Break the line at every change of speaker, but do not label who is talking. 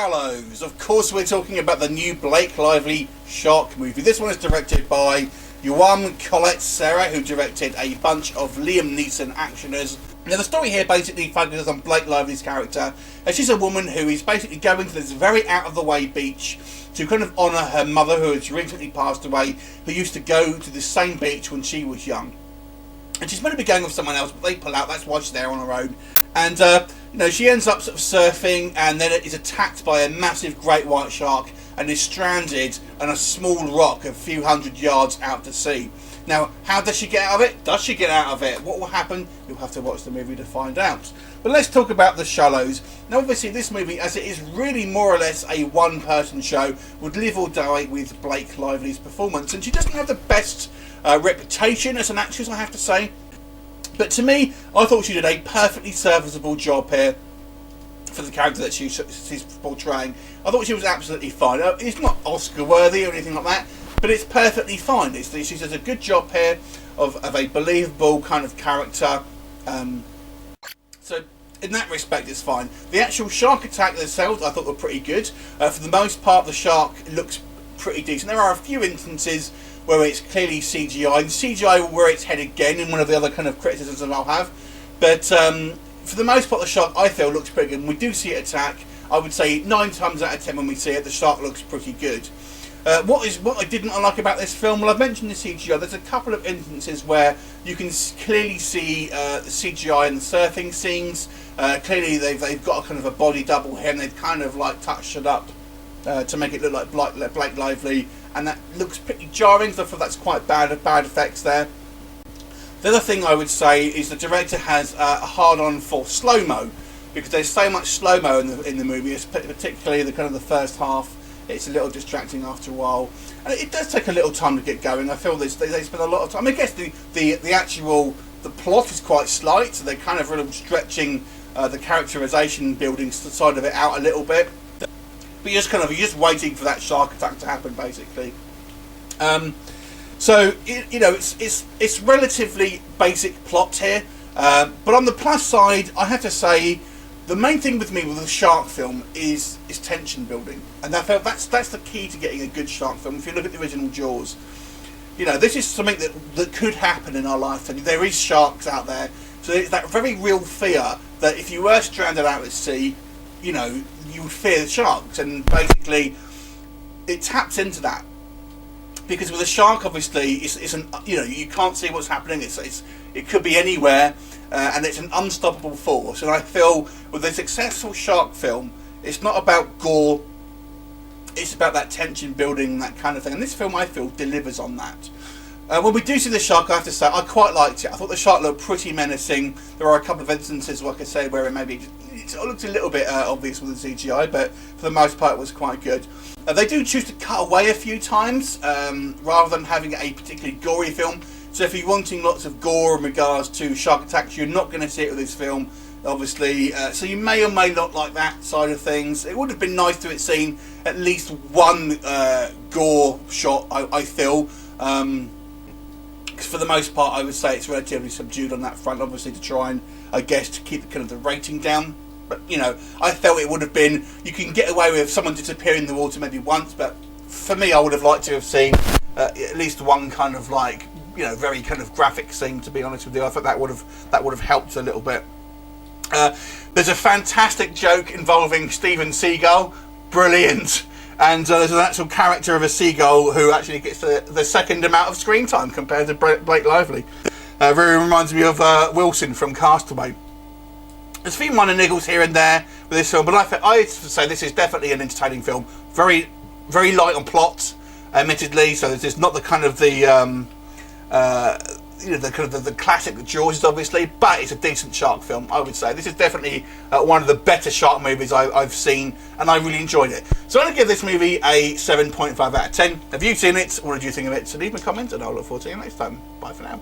Shallows. Of course, we're talking about the new Blake Lively shark movie. This one is directed by Collet-Serra, who directed a bunch of Liam Neeson actioners. Now, the story here basically focuses on Blake Lively's character. She's a woman who is basically going to this very out-of-the-way beach to kind of honour her mother, who has recently passed away, who used to go to the same beach when she was young. And she's meant to be going with someone else, but they pull out. That's why she's there on her own. And she ends up sort of surfing, and then is attacked by a massive great white shark and is stranded on a small rock a few hundred yards out to sea. Now, how does she get out of it? Does she get out of it? What will happen? You'll have to watch the movie to find out. But let's talk about The Shallows. Now, obviously, this movie, as it is really more or less a one-person show, would live or die with Blake Lively's performance. And she doesn't have the best reputation as an actress, I have to say. But to me, I thought she did a perfectly serviceable job here for the character that she's portraying. I thought she was absolutely fine. It's not Oscar-worthy or anything like that, but it's perfectly fine. She does a good job here of a believable kind of character. So in that respect, it's fine. The actual shark attack themselves, I thought were pretty good. For the most part, the shark looks pretty decent. There are a few instances where it's clearly CGI, and CGI will rear its head again in one of the other kind of criticisms that I'll have. But for the most part, the shark, I feel, looks pretty good. When we do see it attack, I would say 9 times out of 10 when we see it, the shark looks pretty good. What I didn't like about this film, well, I've mentioned the CGI. There's a couple of instances where you can clearly see the CGI in the surfing scenes. Clearly, they've got a kind of a body double here, and they've kind of like touched it up to make it look like Blake Lively, and that looks pretty jarring. So I feel that's quite bad effects there. The other thing I would say is the director has a hard-on for slow-mo, because there's so much slow-mo in the movie, particularly the kind of the first half. It's a little distracting after a while, and it does take a little time to get going. I feel they spend a lot of time. I guess the plot is quite slight, so they're kind of really stretching the characterization building side of it out a little bit. But you're just waiting for that shark attack to happen, basically. So it's relatively basic plot here, but on the plus side, I have to say, the main thing with me with a shark film is tension building, and I felt that's the key to getting a good shark film. If you look at the original Jaws, this is something that could happen in our lifetime. There is sharks out there, so there's that very real fear that if you were stranded out at sea, you would fear the sharks, and basically it taps into that. Because with a shark, obviously, you can't see what's happening. It could be anywhere, and it's an unstoppable force. And I feel with a successful shark film, it's not about gore. It's about that tension building, that kind of thing. And this film, I feel, delivers on that. When we do see the shark, I have to say, I quite liked it. I thought the shark looked pretty menacing. There are a couple of instances, like I say, where it looked a little bit obvious with the CGI, but for the most part, it was quite good. They do choose to cut away a few times, rather than having a particularly gory film. So if you're wanting lots of gore in regards to shark attacks, you're not going to see it with this film, obviously. So you may or may not like that side of things. It would have been nice to have seen at least one gore shot, I feel. For the most part, I would say it's relatively subdued on that front, obviously, to try and, I guess, to keep the rating down. But, I felt it would have been, you can get away with someone disappearing in the water maybe once, but for me, I would have liked to have seen at least one kind of very kind of graphic scene, to be honest with you. I thought that would have helped a little bit. There's a fantastic joke involving Steven Seagal. Brilliant. And there's an actual character of a seagull who actually gets the second amount of screen time compared to Blake Lively. Very reminds me of Wilson from Castaway. There's a few minor niggles here and there with this film, but I have to say this is definitely an entertaining film. Very, very light on plot, admittedly. So there's not the kind of the classic Jaws, obviously, but it's a decent shark film, I would say. This is definitely one of the better shark movies I've seen, and I really enjoyed it. So I'm going to give this movie a 7.5 out of 10. Have you seen it? What did you think of it? So leave me a comment, and I'll look forward to you next time. Bye for now.